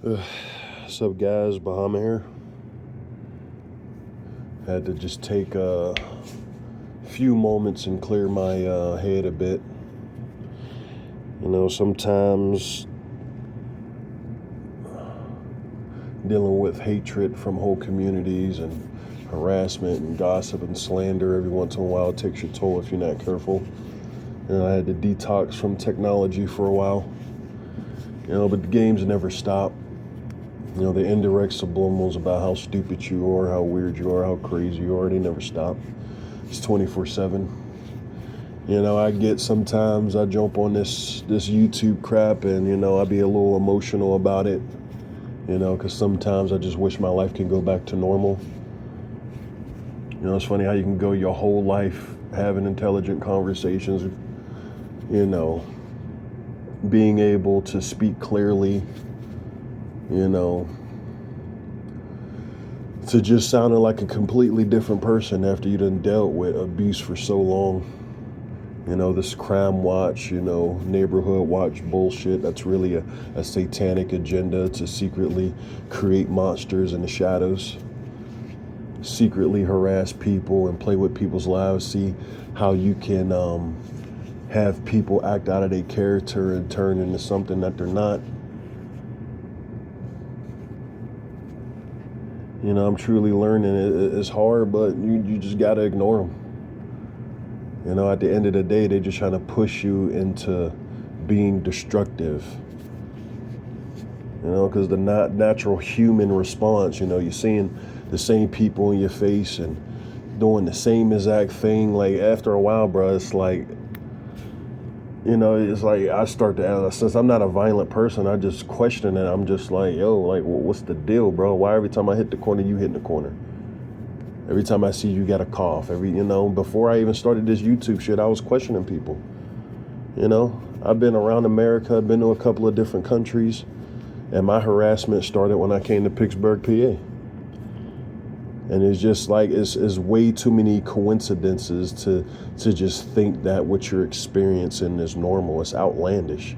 What's up, guys? Bahama here. Had to just take a few moments and clear my head a bit. Sometimes dealing with hatred from whole communities and harassment and gossip and slander every once in a while takes your toll if you're not careful. I had to detox from technology for a while. But the games never stop. The indirect subliminals about how stupid you are, how weird you are, how crazy you are, they never stop. It's 24/7. I get sometimes I jump on this YouTube crap and, I be a little emotional about it, because sometimes I just wish my life can go back to normal. It's funny how you can go your whole life having intelligent conversations, being able to speak clearly, to just sounding like a completely different person after you done dealt with abuse for so long. This crime watch, neighborhood watch bullshit, that's really a satanic agenda to secretly create monsters in the shadows, secretly harass people and play with people's lives, see how you can have people act out of their character and turn into something that they're not. I'm truly learning. It's hard, but you just got to ignore them. At the end of the day, they're just trying to push you into being destructive. Because the natural human response, you're seeing the same people in your face and doing the same exact thing. Like, after a while, bro, it's like, it's like I start to ask, since I'm not a violent person, I just question it. I'm just like, yo, like, what's the deal, bro? Why every time I hit the corner, you hitting the corner? Every time I see you got a cough. Before I even started this YouTube shit, I was questioning people. I've been around America, I've been to a couple of different countries, and my harassment started when I came to Pittsburgh, PA. And it's just like, it's way too many coincidences to just think that what you're experiencing is normal. It's outlandish.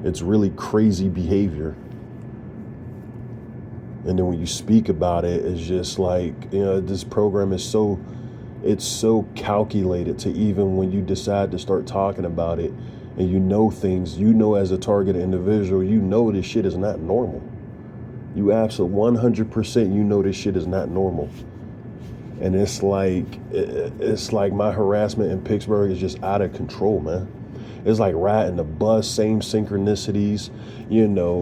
It's really crazy behavior. And then when you speak about it, it's just like, this program is it's so calculated to, even when you decide to start talking about it and things, as a targeted individual, this shit is not normal. You absolutely 100% this shit is not normal. And it's like my harassment in Pittsburgh is just out of control, man. It's like riding the bus, same synchronicities,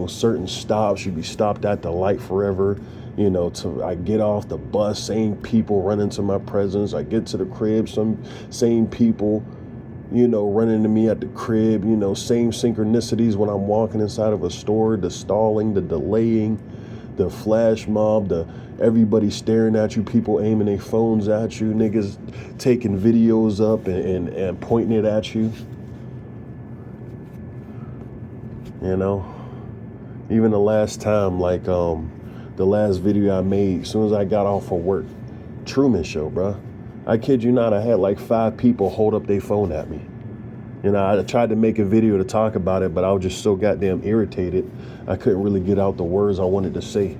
certain stops, you be stopped at the light forever. I get off the bus, same people run into my presence. I get to the crib, some same people, running to me at the crib, same synchronicities when I'm walking inside of a store, the stalling, the delaying, the flash mob, everybody staring at you, people aiming their phones at you, niggas taking videos up and pointing it at you. Even the last time, like the last video I made, as soon as I got off of work, Truman Show, bro. I kid you not, I had like 5 people hold up their phone at me. I tried to make a video to talk about it, but I was just so goddamn irritated, I couldn't really get out the words I wanted to say.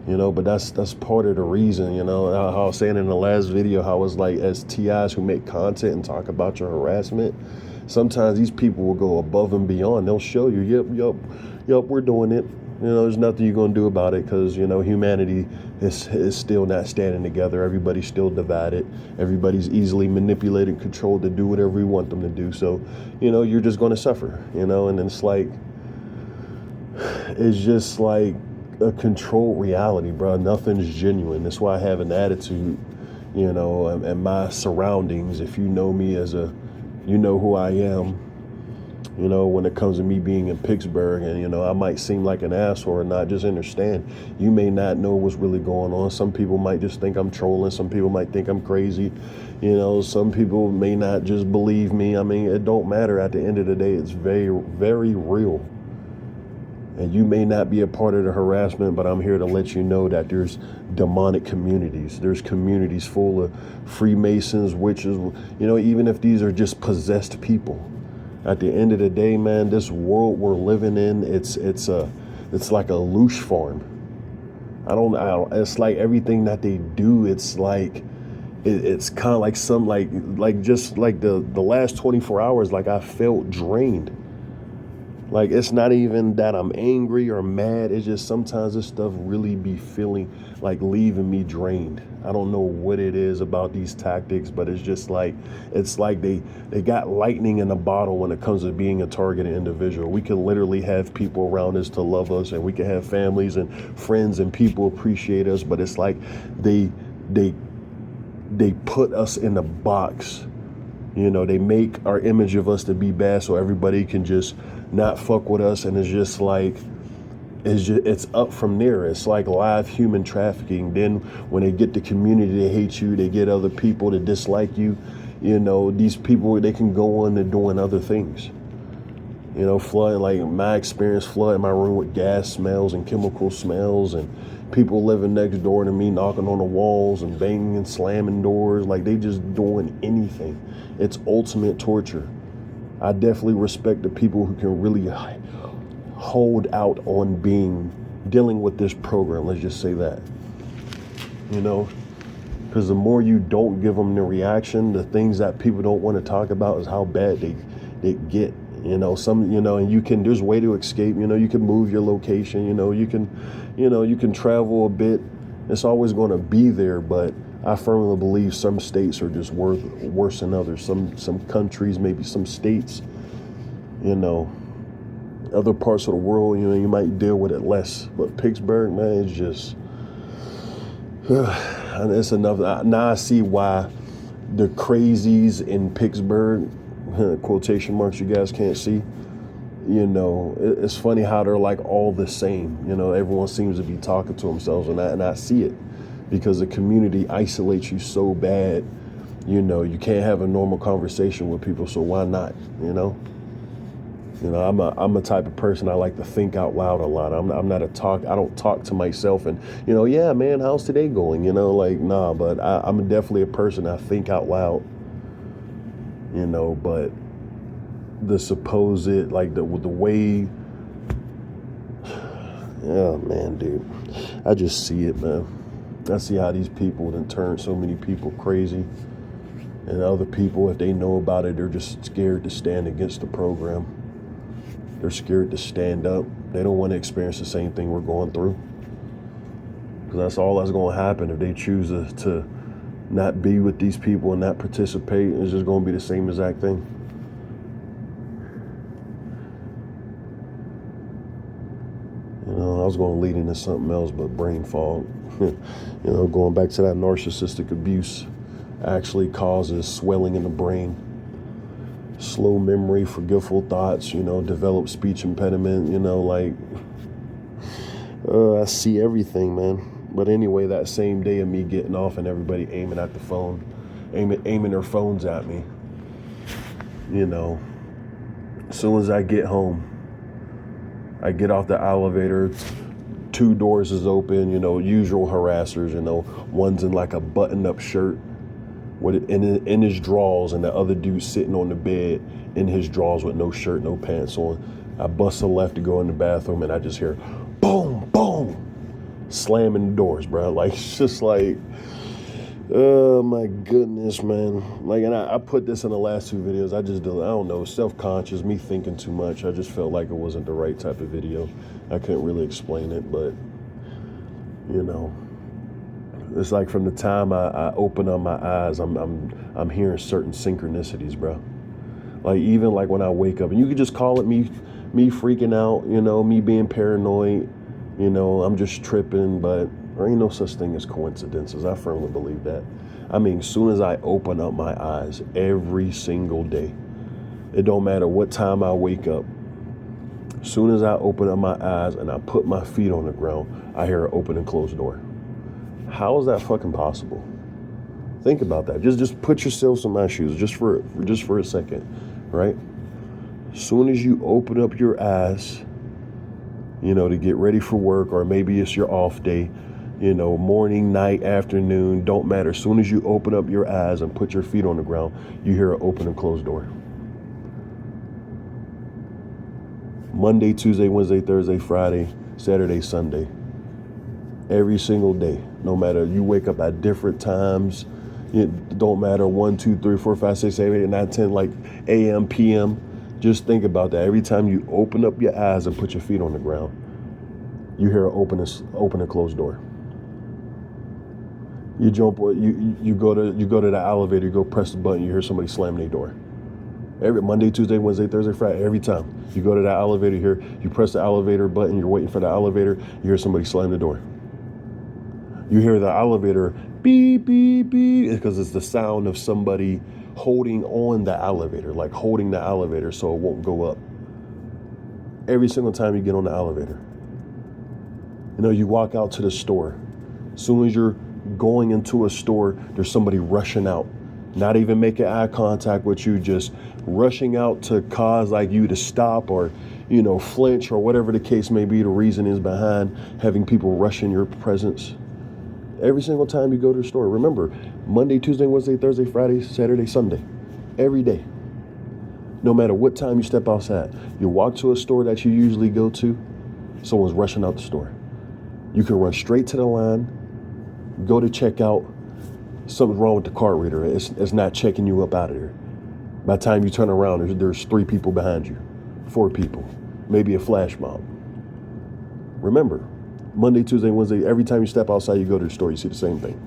But that's part of the reason, how I was saying in the last video, how it's like, as TIs who make content and talk about your harassment, sometimes these people will go above and beyond. They'll show you, yep, we're doing it. There's nothing you're going to do about it, because, humanity is still not standing together. Everybody's still divided. Everybody's easily manipulated and controlled to do whatever you want them to do. So, you're just going to suffer, and it's like, it's just like a controlled reality, bro. Nothing's genuine. That's why I have an attitude, and my surroundings. If you know me you know who I am, when it comes to me being in Pittsburgh, and, I might seem like an asshole or not, just understand, you may not know what's really going on. Some people might just think I'm trolling. Some people might think I'm crazy. Some people may not just believe me. I mean, it don't matter. At the end of the day, it's very, very real. And you may not be a part of the harassment, but I'm here to let you know that there's demonic communities. There's communities full of Freemasons, witches, even if these are just possessed people. At the end of the day, man, this world we're living in, this it's like a loose farm. It's like everything that they do, it's like, it's kind of like some, like just like the last 24 hours, like I felt drained. Like, it's not even that I'm angry or mad. It's just sometimes this stuff really be feeling like leaving me drained. I don't know what it is about these tactics, but it's just like, it's like they got lightning in a bottle when it comes to being a targeted individual. We can literally have people around us to love us, and we can have families and friends and people appreciate us, but it's like they put us in a box. They make our image of us to be bad so everybody can just not fuck with us, and it's just like, it's up from there. It's like live human trafficking. Then when they get the community to hate you, they get other people to dislike you. These people, they can go on to doing other things. Flooding, like my experience, flooding my room with gas smells and chemical smells, and people living next door to me knocking on the walls and banging and slamming doors, like they just doing anything. It's ultimate torture. I definitely respect the people who can really hold out on dealing with this program. Let's just say that, because the more you don't give them the reaction, the things that people don't want to talk about is how bad they get. And there's a way to escape. You can move your location. You can travel a bit. It's always going to be there, but I firmly believe some states are just worse than others. Some countries, maybe some states, other parts of the world, you might deal with it less. But Pittsburgh, man, it's just, it's enough. Now I see why the crazies in Pittsburgh, quotation marks you guys can't see, it's funny how they're like all the same. Everyone seems to be talking to themselves, and I see it. Because the community isolates you so bad, you can't have a normal conversation with people, so why not, I'm a type of person, I like to think out loud a lot. I'm not I don't talk to myself and, yeah, man, how's today going? Nah, but I'm definitely a person, I think out loud, but the supposed, like the way, yeah, man, dude, I just see it, man. I see how these people then turn so many people crazy, and other people, if they know about it, they're just scared to stand against the program. They're scared to stand up. They don't want to experience the same thing we're going through, because that's all that's going to happen if they choose to not be with these people and not participate. It's just going to be the same exact thing. I was going to lead into something else, but brain fog. Going back to that narcissistic abuse actually causes swelling in the brain, slow memory, forgetful thoughts, develop speech impediment, I see everything, man. But anyway, that same day of me getting off and everybody aiming at the phone, aiming their phones at me, as soon as I get home, I get off the elevator, 2 doors is open, usual harassers, one's in like a button-up shirt with in his drawers, and the other dude sitting on the bed in his drawers with no shirt, no pants on. I bust a left to go in the bathroom, and I just hear boom, boom, slamming the doors, bro. Like, it's just like, oh my goodness, man. Like, and I put this in the last 2 videos. I don't know, self-conscious, me thinking too much. I just felt like it wasn't the right type of video. I couldn't really explain it, but, it's like from the time I open up my eyes, I'm hearing certain synchronicities, bro. Like, even like when I wake up, and you could just call it me freaking out, me being paranoid, I'm just tripping, but there ain't no such thing as coincidences. I firmly believe that. I mean, as soon as I open up my eyes every single day, it don't matter what time I wake up, as soon as I open up my eyes and I put my feet on the ground, I hear an open and closed door. How is that fucking possible? Think about that. Just put yourselves in my shoes, just for a second, right? As soon as you open up your eyes, to get ready for work, or maybe it's your off day, morning, night, afternoon, don't matter. As soon as you open up your eyes and put your feet on the ground, you hear an open and closed door. Monday, Tuesday, Wednesday, Thursday, Friday, Saturday, Sunday. Every single day. No matter, you wake up at different times. It don't matter 1, 2, 3, 4, 5, 6, 7, 8, 9, 10, like AM, PM. Just think about that. Every time you open up your eyes and put your feet on the ground, you hear an open and closed door. You jump, you go to the elevator, you go press the button, you hear somebody slam their door. Every Monday, Tuesday, Wednesday, Thursday, Friday, every time you go to the elevator here, you press the elevator button, you're waiting for the elevator, you hear somebody slam the door. You hear the elevator beep, beep, beep, because it's the sound of somebody holding on the elevator, like holding the elevator so it won't go up. Every single time you get on the elevator. You know, you walk out to the store. As soon as you're going into a store, there's somebody rushing out, not even making eye contact with you, just rushing out to cause like you to stop or, you know, flinch or whatever the case may be. The reason is behind having people rush in your presence. Every single time you go to the store, remember, Monday, Tuesday, Wednesday, Thursday, Friday, Saturday, Sunday, every day. No matter what time you step outside, you walk to a store that you usually go to, someone's rushing out the store. You can run straight to the line, go to checkout, something's wrong with the card reader. It's not checking you up out of there. By the time you turn around, there's 3 people behind you, 4 people, maybe a flash mob. Remember, Monday, Tuesday, Wednesday, every time you step outside, you go to the store, you see the same thing.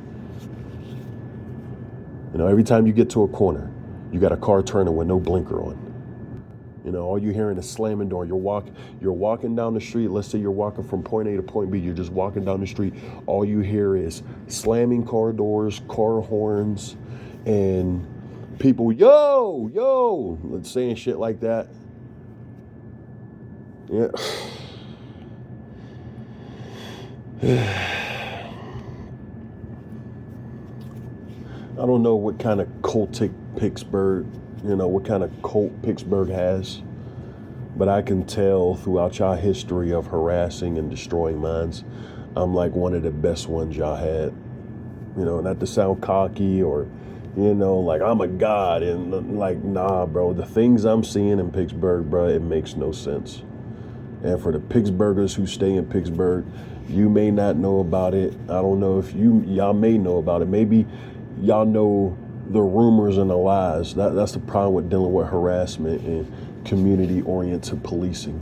You know, every time you get to a corner, you got a car turning with no blinker on. You know, all you're hearing is slamming door. You're walking down the street. Let's say you're walking from point A to point B. You're just walking down the street. All you hear is slamming car doors, car horns, and people, yo, saying shit like that. Yeah. I don't know what kind of cultic Pittsburgh, what kind of cult Pittsburgh has, but I can tell throughout y'all history of harassing and destroying minds, I'm like one of the best ones y'all had. Not to sound cocky or, like I'm a god and like, nah, bro, the things I'm seeing in Pittsburgh, bro, it makes no sense. And for the Pittsburghers who stay in Pittsburgh, you may not know about it. I don't know if y'all may know about it. Maybe y'all know the rumors and the lies. That's the problem with dealing with harassment and community-oriented policing.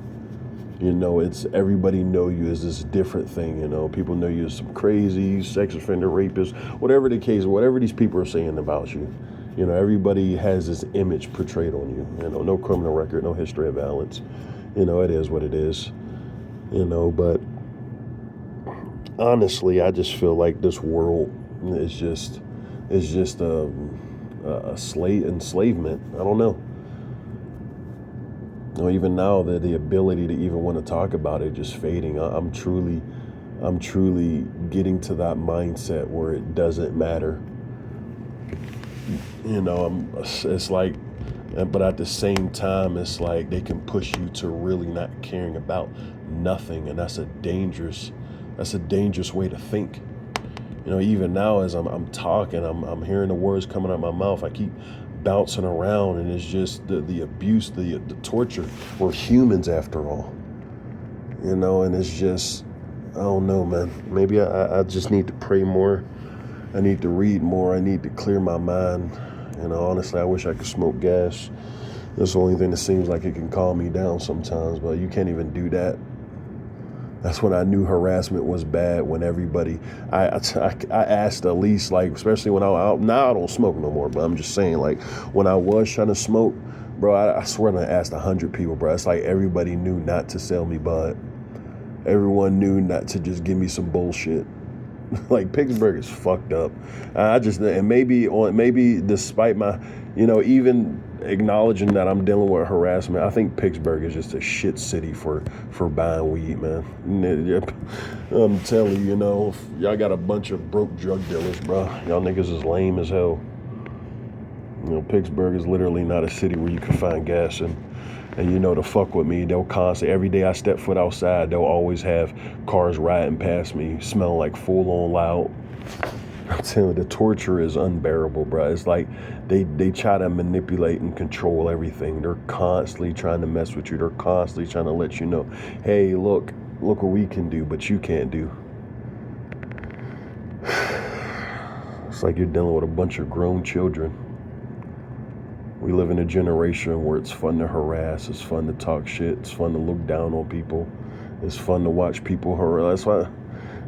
It's everybody know you as this different thing. People know you as some crazy sex offender, rapist, whatever the case, whatever these people are saying about you. Everybody has this image portrayed on you. No criminal record, no history of violence. It is what it is. But honestly, I just feel like this world is just a enslavement. I don't know. Even now, the ability to even want to talk about it just fading. I'm truly getting to that mindset where it doesn't matter. It's like, but at the same time, it's like they can push you to really not caring about nothing, and that's a dangerous way to think. Even now as I'm talking, I'm hearing the words coming out of my mouth. I keep bouncing around, and it's just the abuse, the torture. We're humans after all, and it's just, I don't know, man. Maybe I just need to pray more. I need to read more. I need to clear my mind. Honestly, I wish I could smoke gas. That's the only thing that seems like it can calm me down sometimes, but you can't even do that. That's when I knew harassment was bad, when everybody, I asked at least, like, especially when now I don't smoke no more, but I'm just saying, like, when I was trying to smoke, bro, I swear I asked 100 people, bro. It's like everybody knew not to sell me bud. Everyone knew not to just give me some bullshit. Like, Pittsburgh is fucked up. And maybe despite my, even acknowledging that I'm dealing with harassment, I think Pittsburgh is just a shit city for buying weed, man. I'm telling you, y'all got a bunch of broke drug dealers, bro. Y'all niggas is lame as hell. Pittsburgh is literally not a city where you can find gas in. And to fuck with me, they'll constantly, every day I step foot outside, they'll always have cars riding past me, smelling like full on loud. I'm telling you, the torture is unbearable, bro. It's like they try to manipulate and control everything. They're constantly trying to mess with you. They're constantly trying to let you know, hey, look, Look what we can do, but you can't do. It's like you're dealing with a bunch of grown children. We live in a generation where it's fun to harass, it's fun to talk shit, it's fun to look down on people, it's fun to watch people harass. That's why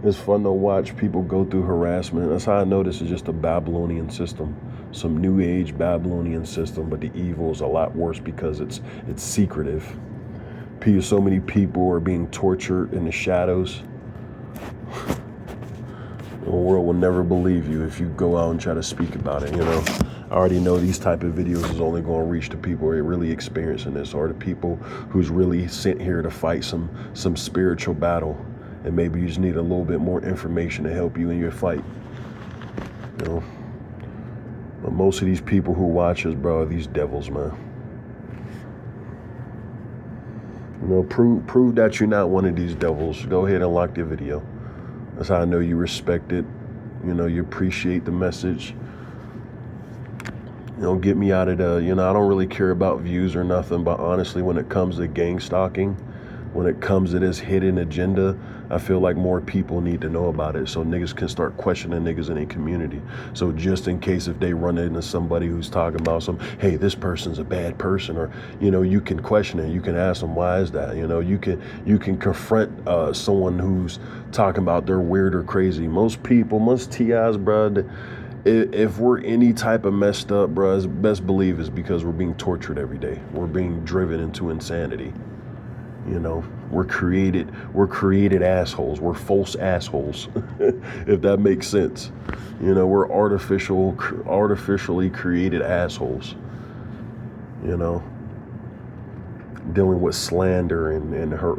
it's fun to watch people go through harassment. That's how I know this is just a Babylonian system, some new age Babylonian system, but the evil is a lot worse because it's secretive. So many people are being tortured in the shadows. The world will never believe you if you go out and try to speak about it, I already know these type of videos is only going to reach the people who are really experiencing this, or the people who's really sent here to fight some spiritual battle, and maybe you just need a little bit more information to help you in your fight. But most of these people who watch us, bro, are these devils, man. Prove that you're not one of these devils. Go ahead and like the video. That's how I know you respect it. You appreciate the message. Get me out of the, I don't really care about views or nothing, but honestly, when it comes to gang stalking, when it comes to this hidden agenda, I feel like more people need to know about it so niggas can start questioning niggas in a community. So just in case if they run into somebody who's talking about hey, this person's a bad person, or, you can question it. You can ask them, why is that? You can confront someone who's talking about they're weird or crazy. Most TIs, bro, if we're any type of messed up, bro, best believe it's because we're being tortured every day. We're being driven into insanity. We're created assholes. We're false assholes, if that makes sense. We're artificially created assholes. Dealing with slander and hurt,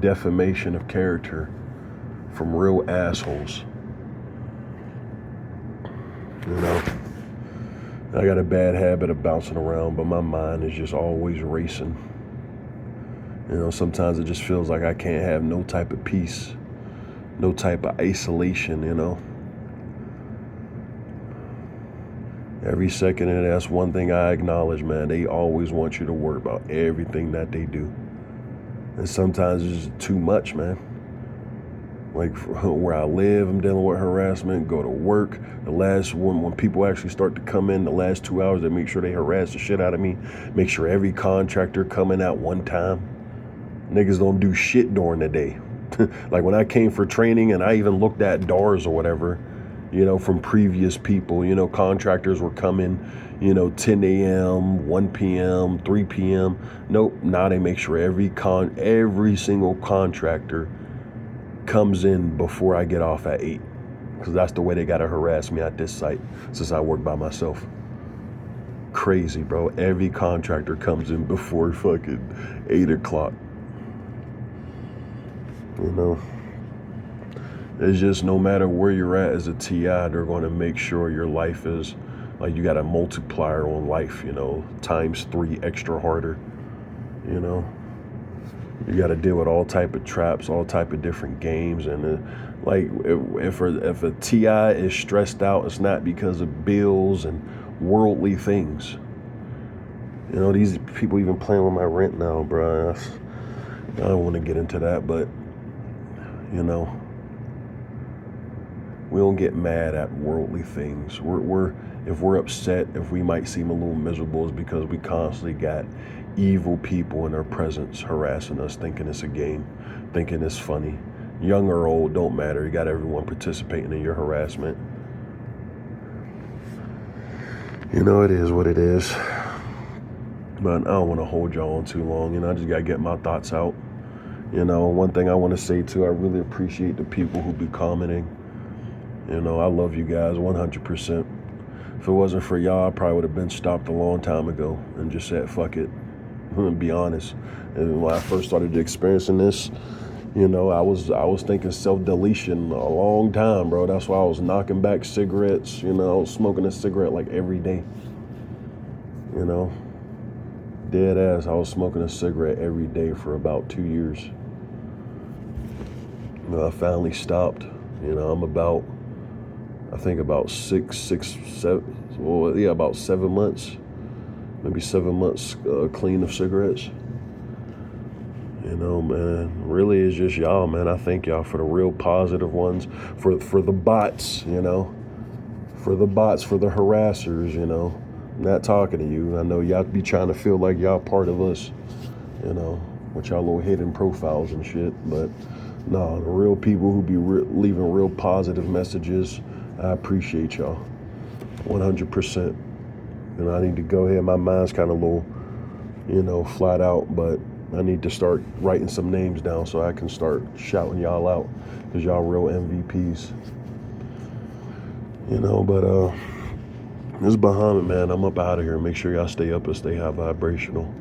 defamation of character from real assholes. I got a bad habit of bouncing around, but my mind is just always racing. Sometimes it just feels like I can't have no type of peace, no type of isolation, Every second, and that's one thing I acknowledge, man. They always want you to worry about everything that they do. And sometimes it's just too much, man. Like where I live, I'm dealing with harassment, go to work. The last one, when people actually start to come in, the last 2 hours, they make sure they harass the shit out of me. Make sure every contractor coming out one time. Niggas don't do shit during the day. Like when I came for training and I even looked at DARs or whatever, from previous people, contractors were coming, 10 a.m., 1 p.m., 3 p.m. Nope, now they make sure every single contractor comes in before I get off at 8. Because that's the way they got to harass me at this site since I work by myself. Crazy, bro. Every contractor comes in before fucking 8 o'clock. It's just no matter where you're at as a TI, they're going to make sure your life is like you got a multiplier on life, times 3 extra harder. You got to deal with all type of traps, all type of different games, and like if a TI is stressed out, it's not because of bills and worldly things. These people even playing with my rent now, bro. I don't want to get into that, but we don't get mad at worldly things. If we're upset, if we might seem a little miserable, is because we constantly got evil people in our presence harassing us, thinking it's a game, thinking it's funny. Young or old, don't matter. You got everyone participating in your harassment. It is what it is. But I don't want to hold y'all on too long. I just got to get my thoughts out. One thing I want to say too, I really appreciate the people who be commenting. I love you guys 100%. If it wasn't for y'all, I probably would have been stopped a long time ago and just said, fuck it. Be honest. And when I first started experiencing this, I was thinking self-deletion a long time, bro. That's why I was knocking back cigarettes. I was smoking a cigarette like every day. Dead ass, I was smoking a cigarette every day for about 2 years. I finally stopped. I'm about 7 months, maybe 7 months clean of cigarettes. You know, man, really is just y'all, man. I thank y'all for the real positive ones, for the bots, you know, for the bots, for the harassers, you know. I'm not talking to you. I know y'all be trying to feel like y'all part of us, you know, with y'all little hidden profiles and shit. But no, the real people who be leaving real positive messages, I appreciate y'all, 100%. And I need to go ahead. My mind's kind of a little, you know, flat out, but I need to start writing some names down so I can start shouting y'all out, because y'all real MVPs. You know, but this is Bahamut, man. I'm up out of here. Make sure y'all stay up and stay high vibrational.